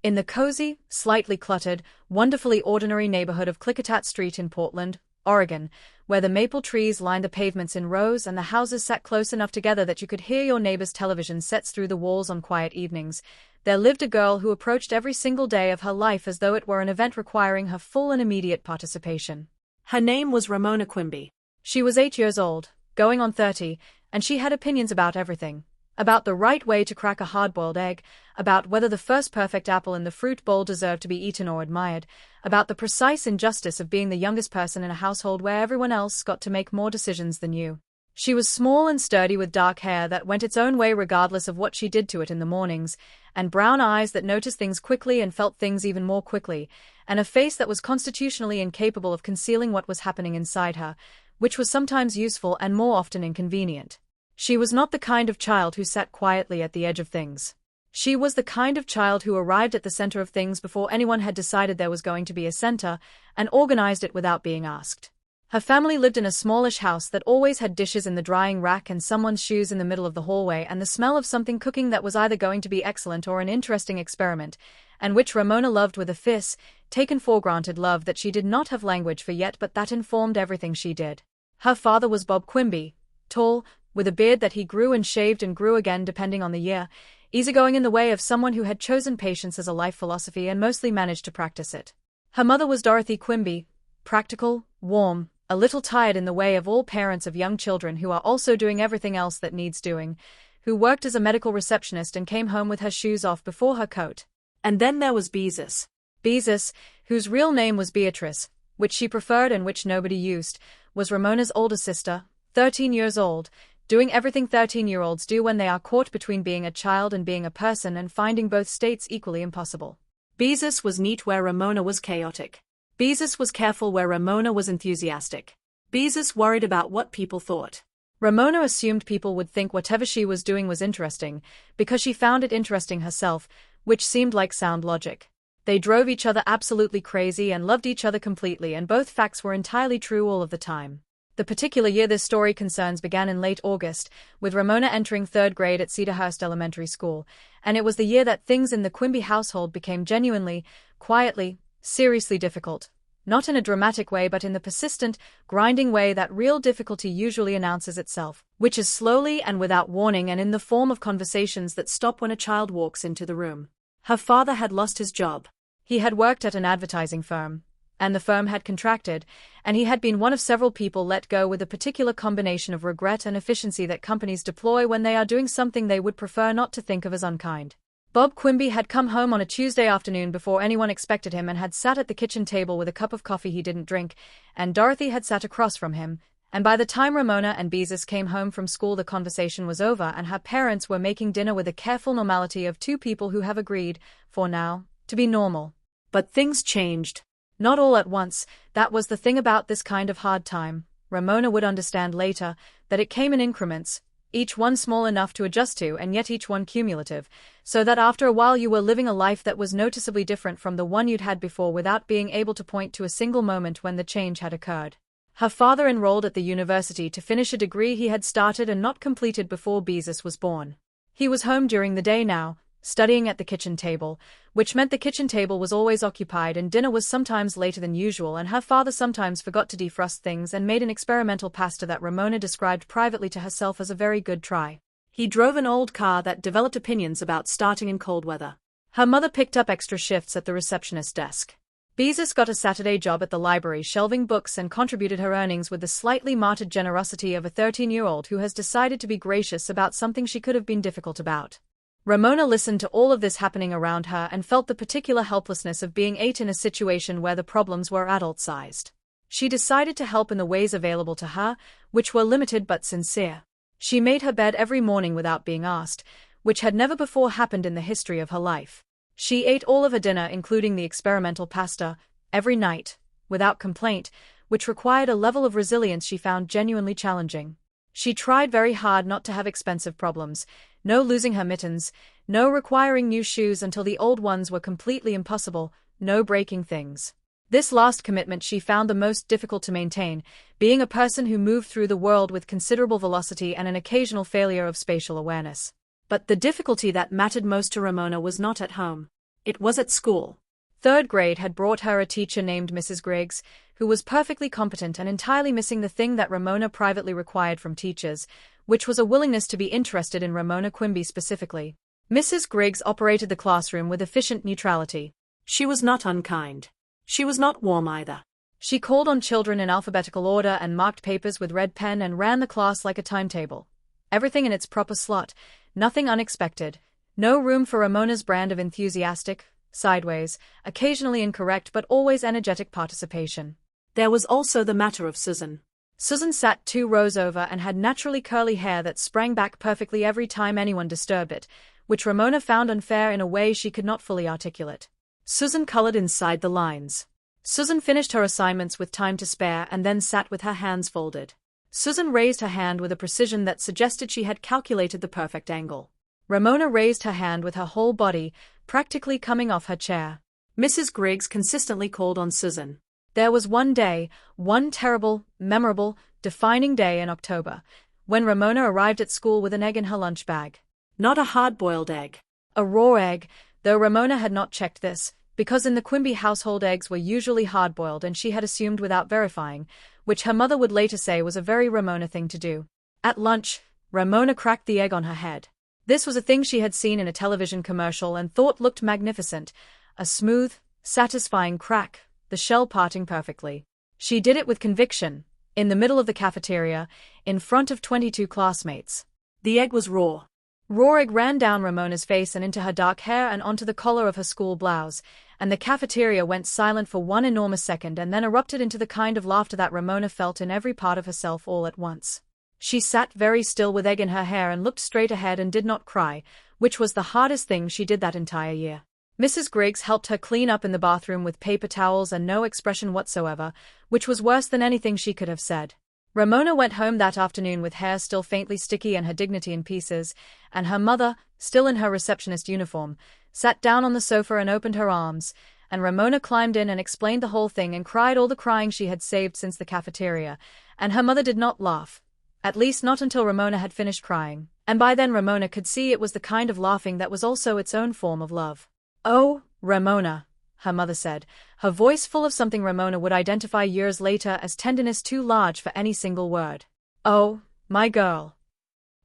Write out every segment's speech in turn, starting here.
In the cozy, slightly cluttered, wonderfully ordinary neighborhood of Klickitat Street in Portland, Oregon, where the maple trees lined the pavements in rows and the houses sat close enough together that you could hear your neighbor's television sets through the walls on quiet evenings, there lived a girl who approached every single day of her life as though it were an event requiring her full and immediate participation. Her name was Ramona Quimby. She was 8 years old, going on 30, and she had opinions about everything. About the right way to crack a hard-boiled egg, about whether the first perfect apple in the fruit bowl deserved to be eaten or admired, about the precise injustice of being the youngest person in a household where everyone else got to make more decisions than you. She was small and sturdy with dark hair that went its own way regardless of what she did to it in the mornings, and brown eyes that noticed things quickly and felt things even more quickly, and a face that was constitutionally incapable of concealing what was happening inside her, which was sometimes useful and more often inconvenient. She was not the kind of child who sat quietly at the edge of things. She was the kind of child who arrived at the center of things before anyone had decided there was going to be a center, and organized it without being asked. Her family lived in a smallish house that always had dishes in the drying rack and someone's shoes in the middle of the hallway and the smell of something cooking that was either going to be excellent or an interesting experiment, and which Ramona loved with a fierce, taken-for-granted love that she did not have language for yet but that informed everything she did. Her father was Bob Quimby, tall, with a beard that he grew and shaved and grew again depending on the year, easygoing in the way of someone who had chosen patience as a life philosophy and mostly managed to practice it. Her mother was Dorothy Quimby, practical, warm, a little tired in the way of all parents of young children who are also doing everything else that needs doing, who worked as a medical receptionist and came home with her shoes off before her coat. And then there was Beezus. Beezus, whose real name was Beatrice, which she preferred and which nobody used, was Ramona's older sister, 13 years old, doing everything 13-year-olds do when they are caught between being a child and being a person and finding both states equally impossible. Beezus was neat where Ramona was chaotic. Beezus was careful where Ramona was enthusiastic. Beezus worried about what people thought. Ramona assumed people would think whatever she was doing was interesting, because she found it interesting herself, which seemed like sound logic. They drove each other absolutely crazy and loved each other completely, and both facts were entirely true all of the time. The particular year this story concerns began in late August, with Ramona entering 3rd grade at Cedarhurst Elementary School, and it was the year that things in the Quimby household became genuinely, quietly, seriously difficult. Not in a dramatic way but in the persistent, grinding way that real difficulty usually announces itself, which is slowly and without warning and in the form of conversations that stop when a child walks into the room. Her father had lost his job. He had worked at an advertising firm, and the firm had contracted, and he had been one of several people let go with a particular combination of regret and efficiency that companies deploy when they are doing something they would prefer not to think of as unkind. Bob Quimby had come home on a Tuesday afternoon before anyone expected him and had sat at the kitchen table with a cup of coffee he didn't drink, and Dorothy had sat across from him, and by the time Ramona and Beezus came home from school the conversation was over and her parents were making dinner with the careful normality of two people who have agreed, for now, to be normal. But things changed. Not all at once. That was the thing about this kind of hard time. Ramona would understand later that it came in increments, each one small enough to adjust to and yet each one cumulative, so that after a while you were living a life that was noticeably different from the one you'd had before without being able to point to a single moment when the change had occurred. Her father enrolled at the university to finish a degree he had started and not completed before Beezus was born. He was home during the day now, studying at the kitchen table, which meant the kitchen table was always occupied and dinner was sometimes later than usual, and her father sometimes forgot to defrost things and made an experimental pasta that Ramona described privately to herself as a very good try. He drove an old car that developed opinions about starting in cold weather. Her mother picked up extra shifts at the receptionist desk. Beezus got a Saturday job at the library shelving books and contributed her earnings with the slightly martyred generosity of a 13-year-old who has decided to be gracious about something she could have been difficult about. Ramona listened to all of this happening around her and felt the particular helplessness of being 8 in a situation where the problems were adult-sized. She decided to help in the ways available to her, which were limited but sincere. She made her bed every morning without being asked, which had never before happened in the history of her life. She ate all of her dinner, including the experimental pasta, every night, without complaint, which required a level of resilience she found genuinely challenging. She tried very hard not to have expensive problems, no losing her mittens, no requiring new shoes until the old ones were completely impossible, no breaking things. This last commitment she found the most difficult to maintain, being a person who moved through the world with considerable velocity and an occasional failure of spatial awareness. But the difficulty that mattered most to Ramona was not at home. It was at school. Third grade had brought her a teacher named Mrs. Griggs, who was perfectly competent and entirely missing the thing that Ramona privately required from teachers, which was a willingness to be interested in Ramona Quimby specifically. Mrs. Griggs operated the classroom with efficient neutrality. She was not unkind. She was not warm either. She called on children in alphabetical order and marked papers with red pen and ran the class like a timetable. Everything in its proper slot, nothing unexpected, no room for Ramona's brand of enthusiastic, sideways, occasionally incorrect but always energetic participation. There was also the matter of Susan. Susan sat 2 rows over and had naturally curly hair that sprang back perfectly every time anyone disturbed it, which Ramona found unfair in a way she could not fully articulate. Susan colored inside the lines. Susan finished her assignments with time to spare and then sat with her hands folded. Susan raised her hand with a precision that suggested she had calculated the perfect angle. Ramona raised her hand with her whole body, practically coming off her chair. Mrs. Griggs consistently called on Susan. There was one day, one terrible, memorable, defining day in October, when Ramona arrived at school with an egg in her lunch bag. Not a hard-boiled egg. A raw egg, though Ramona had not checked this, because in the Quimby household eggs were usually hard-boiled and she had assumed without verifying, which her mother would later say was a very Ramona thing to do. At lunch, Ramona cracked the egg on her head. This was a thing she had seen in a television commercial and thought looked magnificent, a smooth, satisfying crack, the shell parting perfectly. She did it with conviction, in the middle of the cafeteria, in front of 22 classmates. The egg was raw. Raw egg ran down Ramona's face and into her dark hair and onto the collar of her school blouse, and the cafeteria went silent for one enormous second and then erupted into the kind of laughter that Ramona felt in every part of herself all at once. She sat very still with egg in her hair and looked straight ahead and did not cry, which was the hardest thing she did that entire year. Mrs. Griggs helped her clean up in the bathroom with paper towels and no expression whatsoever, which was worse than anything she could have said. Ramona went home that afternoon with hair still faintly sticky and her dignity in pieces, and her mother, still in her receptionist uniform, sat down on the sofa and opened her arms, and Ramona climbed in and explained the whole thing and cried all the crying she had saved since the cafeteria, and her mother did not laugh. At least not until Ramona had finished crying, and by then Ramona could see it was the kind of laughing that was also its own form of love. "Oh, Ramona," her mother said, her voice full of something Ramona would identify years later as tenderness too large for any single word. "Oh, my girl."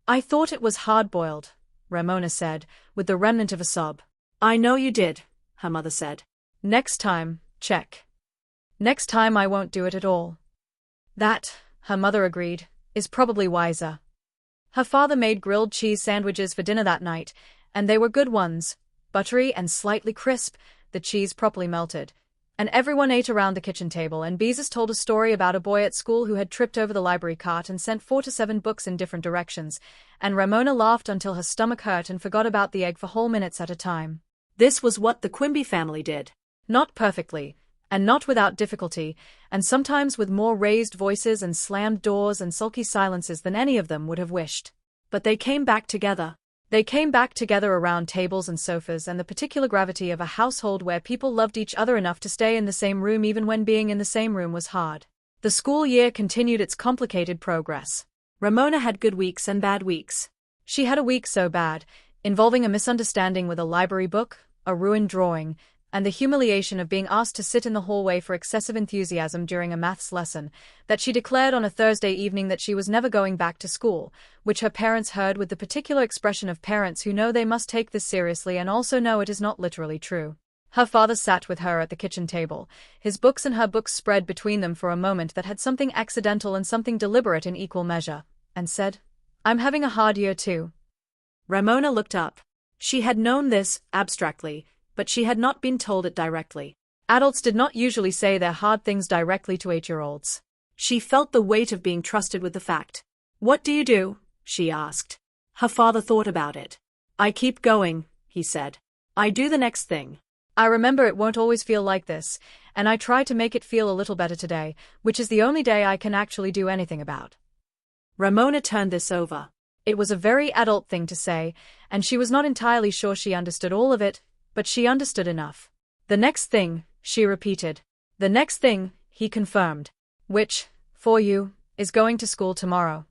"I thought it was hard-boiled," Ramona said, with the remnant of a sob. "I know you did," her mother said. "Next time, check. Next time I won't do it at all." "That," her mother agreed, "is probably wiser." Her father made grilled cheese sandwiches for dinner that night, and they were good ones, buttery and slightly crisp, the cheese properly melted. And everyone ate around the kitchen table, and Beezus told a story about a boy at school who had tripped over the library cart and sent 4 to 7 books in different directions, and Ramona laughed until her stomach hurt and forgot about the egg for whole minutes at a time. This was what the Quimby family did. Not perfectly, and not without difficulty, and sometimes with more raised voices and slammed doors and sulky silences than any of them would have wished. But they came back together. They came back together around tables and sofas and the particular gravity of a household where people loved each other enough to stay in the same room even when being in the same room was hard. The school year continued its complicated progress. Ramona had good weeks and bad weeks. She had a week so bad, involving a misunderstanding with a library book, a ruined drawing, and the humiliation of being asked to sit in the hallway for excessive enthusiasm during a maths lesson, that she declared on a Thursday evening that she was never going back to school, which her parents heard with the particular expression of parents who know they must take this seriously and also know it is not literally true. Her father sat with her at the kitchen table, his books and her books spread between them for a moment that had something accidental and something deliberate in equal measure, and said, "I'm having a hard year too." Ramona looked up. She had known this, abstractly, but she had not been told it directly. Adults did not usually say their hard things directly to 8-year-olds. She felt the weight of being trusted with the fact. "What do you do?" she asked. Her father thought about it. "I keep going," he said. "I do the next thing." "I remember it won't always feel like this, and I try to make it feel a little better today, which is the only day I can actually do anything about." Ramona turned this over. It was a very adult thing to say, and she was not entirely sure she understood all of it, but she understood enough. "The next thing," she repeated. "The next thing," he confirmed. "Which, for you, is going to school tomorrow."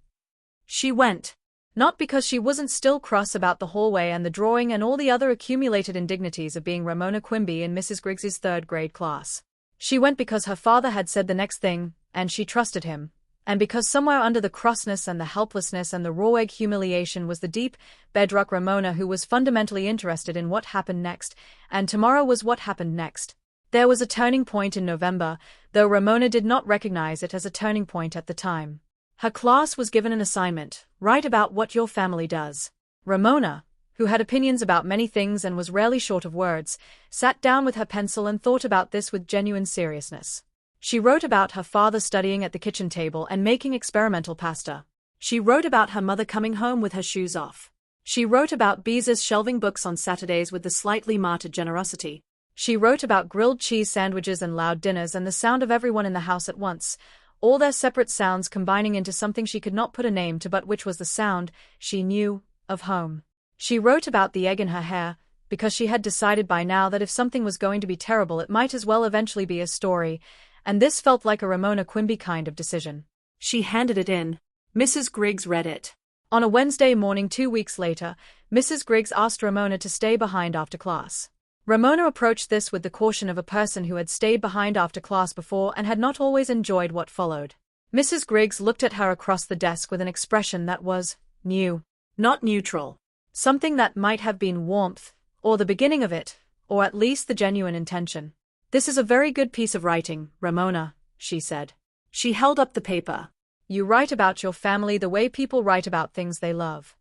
She went. Not because she wasn't still cross about the hallway and the drawing and all the other accumulated indignities of being Ramona Quimby in Mrs. Griggs's third-grade class. She went because her father had said the next thing, and she trusted him. And because somewhere under the crossness and the helplessness and the raw-egg humiliation was the deep, bedrock Ramona who was fundamentally interested in what happened next, and tomorrow was what happened next. There was a turning point in November, though Ramona did not recognize it as a turning point at the time. Her class was given an assignment: write about what your family does. Ramona, who had opinions about many things and was rarely short of words, sat down with her pencil and thought about this with genuine seriousness. She wrote about her father studying at the kitchen table and making experimental pasta. She wrote about her mother coming home with her shoes off. She wrote about Beezus shelving books on Saturdays with the slightly martyred generosity. She wrote about grilled cheese sandwiches and loud dinners and the sound of everyone in the house at once, all their separate sounds combining into something she could not put a name to, but which was the sound, she knew, of home. She wrote about the egg in her hair, because she had decided by now that if something was going to be terrible it might as well eventually be a story, and this felt like a Ramona Quimby kind of decision. She handed it in. Mrs. Griggs read it. On a Wednesday morning 2 weeks later, Mrs. Griggs asked Ramona to stay behind after class. Ramona approached this with the caution of a person who had stayed behind after class before and had not always enjoyed what followed. Mrs. Griggs looked at her across the desk with an expression that was new, not neutral. Something that might have been warmth, or the beginning of it, or at least the genuine intention. "This is a very good piece of writing, Ramona," she said. She held up the paper. "You write about your family the way people write about things they love."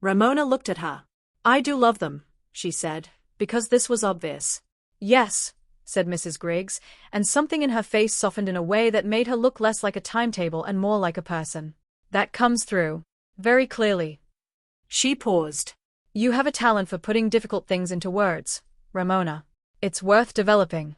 Ramona looked at her. "I do love them," she said, because this was obvious. "Yes," said Mrs. Griggs, and something in her face softened in a way that made her look less like a timetable and more like a person. "That comes through very clearly." She paused. "You have a talent for putting difficult things into words, Ramona. It's worth developing."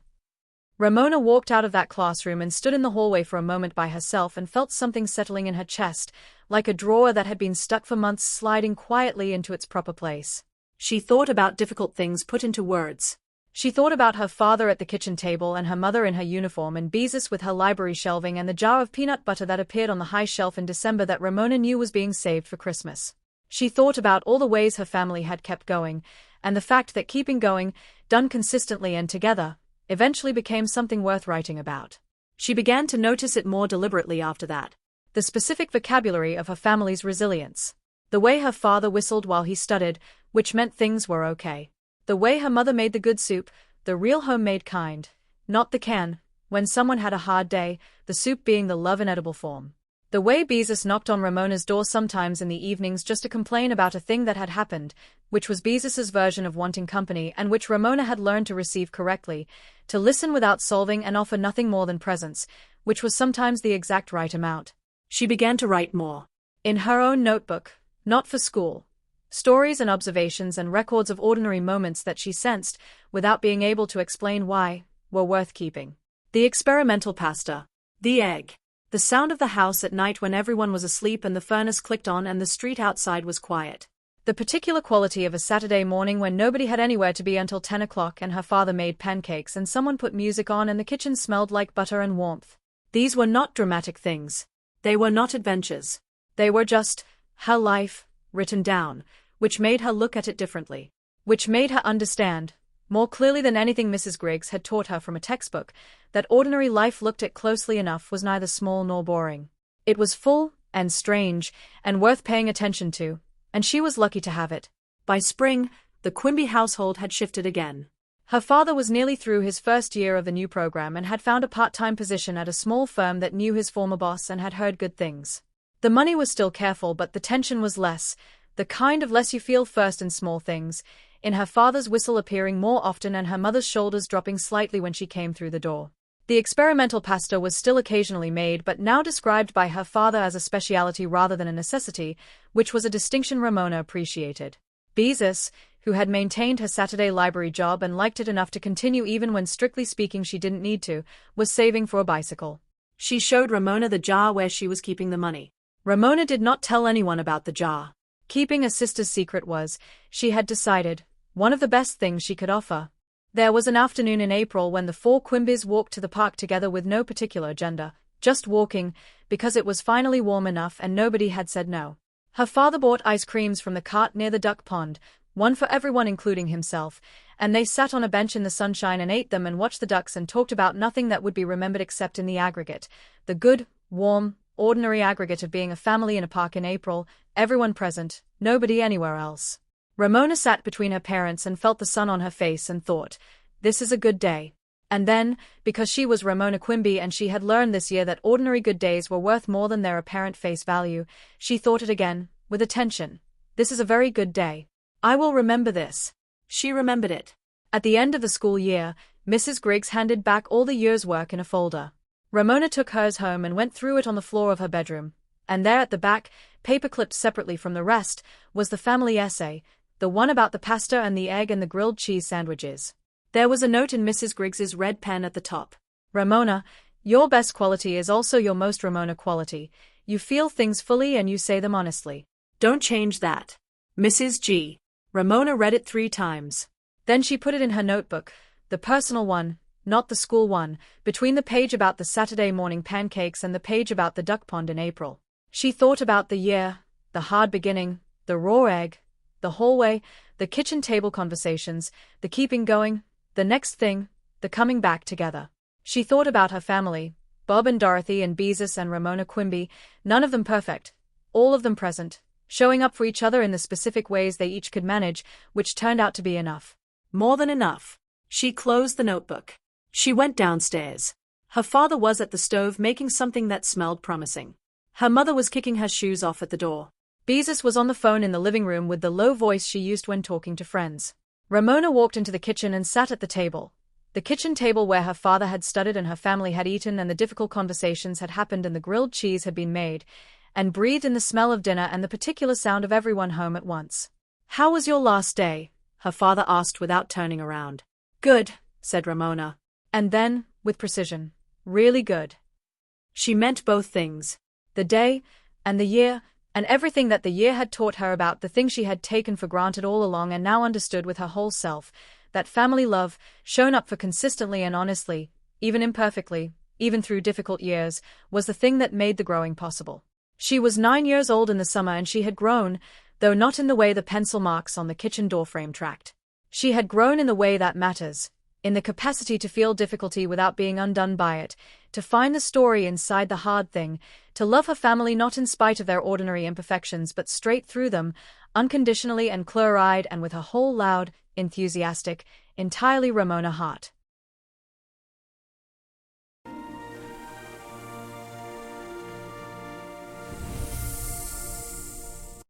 Ramona walked out of that classroom and stood in the hallway for a moment by herself and felt something settling in her chest, like a drawer that had been stuck for months sliding quietly into its proper place. She thought about difficult things put into words. She thought about her father at the kitchen table and her mother in her uniform and Beezus with her library shelving and the jar of peanut butter that appeared on the high shelf in December that Ramona knew was being saved for Christmas. She thought about all the ways her family had kept going, and the fact that keeping going, done consistently and together, eventually became something worth writing about. She began to notice it more deliberately after that. The specific vocabulary of her family's resilience. The way her father whistled while he studied, which meant things were okay. The way her mother made the good soup, the real homemade kind, not the can, when someone had a hard day, the soup being the love in edible form. The way Beezus knocked on Ramona's door sometimes in the evenings just to complain about a thing that had happened, which was Beezus's version of wanting company and which Ramona had learned to receive correctly, to listen without solving and offer nothing more than presence, which was sometimes the exact right amount. She began to write more. In her own notebook, not for school. Stories and observations and records of ordinary moments that she sensed, without being able to explain why, were worth keeping. The experimental pasta. The egg. The sound of the house at night when everyone was asleep and the furnace clicked on and the street outside was quiet. The particular quality of a Saturday morning when nobody had anywhere to be until 10 o'clock and her father made pancakes and someone put music on and the kitchen smelled like butter and warmth. These were not dramatic things. They were not adventures. They were just her life, written down, which made her look at it differently. Which made her understand, more clearly than anything Mrs. Griggs had taught her from a textbook, that ordinary life looked at closely enough was neither small nor boring. It was full, and strange, and worth paying attention to, and she was lucky to have it. By spring, the Quimby household had shifted again. Her father was nearly through his first year of the new program and had found a part-time position at a small firm that knew his former boss and had heard good things. The money was still careful, but the tension was less, the kind of less you feel first in small things, in her father's whistle appearing more often and her mother's shoulders dropping slightly when she came through the door. The experimental pasta was still occasionally made but now described by her father as a speciality rather than a necessity, which was a distinction Ramona appreciated. Beezus, who had maintained her Saturday library job and liked it enough to continue even when strictly speaking she didn't need to, was saving for a bicycle. She showed Ramona the jar where she was keeping the money. Ramona did not tell anyone about the jar. Keeping a sister's secret was, she had decided, one of the best things she could offer. There was an afternoon in April when the four Quimbys walked to the park together with no particular agenda, just walking, because it was finally warm enough and nobody had said no. Her father bought ice creams from the cart near the duck pond, one for everyone including himself, and they sat on a bench in the sunshine and ate them and watched the ducks and talked about nothing that would be remembered except in the aggregate, the good, warm, ordinary aggregate of being a family in a park in April, everyone present, nobody anywhere else. Ramona sat between her parents and felt the sun on her face and thought, this is a good day. And then, because she was Ramona Quimby and she had learned this year that ordinary good days were worth more than their apparent face value, she thought it again, with attention. This is a very good day. I will remember this. She remembered it. At the end of the school year, Mrs. Griggs handed back all the year's work in a folder. Ramona took hers home and went through it on the floor of her bedroom. And there at the back, paper-clipped separately from the rest, was the family essay, the one about the pasta and the egg and the grilled cheese sandwiches. There was a note in Mrs. Griggs's red pen at the top. Ramona, your best quality is also your most Ramona quality. You feel things fully and you say them honestly. Don't change that. Mrs. G. Ramona read it 3 times. Then she put it in her notebook, the personal one, not the school one, between the page about the Saturday morning pancakes and the page about the duck pond in April. She thought about the year, the hard beginning, the raw egg, the hallway, the kitchen table conversations, the keeping going, the next thing, the coming back together. She thought about her family, Bob and Dorothy and Beezus and Ramona Quimby, none of them perfect, all of them present, showing up for each other in the specific ways they each could manage, which turned out to be enough. More than enough. She closed the notebook. She went downstairs. Her father was at the stove making something that smelled promising. Her mother was kicking her shoes off at the door. Beezus was on the phone in the living room with the low voice she used when talking to friends. Ramona walked into the kitchen and sat at the table. The kitchen table where her father had studied and her family had eaten and the difficult conversations had happened and the grilled cheese had been made, and breathed in the smell of dinner and the particular sound of everyone home at once. How was your last day? Her father asked without turning around. Good, said Ramona. And then, with precision, really good. She meant both things. The day, and the year, and everything that the year had taught her about the thing she had taken for granted all along and now understood with her whole self, that family love, shown up for consistently and honestly, even imperfectly, even through difficult years, was the thing that made the growing possible. She was 9 years old in the summer and she had grown, though not in the way the pencil marks on the kitchen doorframe tracked. She had grown in the way that matters, in the capacity to feel difficulty without being undone by it, to find the story inside the hard thing, to love her family not in spite of their ordinary imperfections but straight through them, unconditionally and clear-eyed and with her whole loud, enthusiastic, entirely Ramona heart.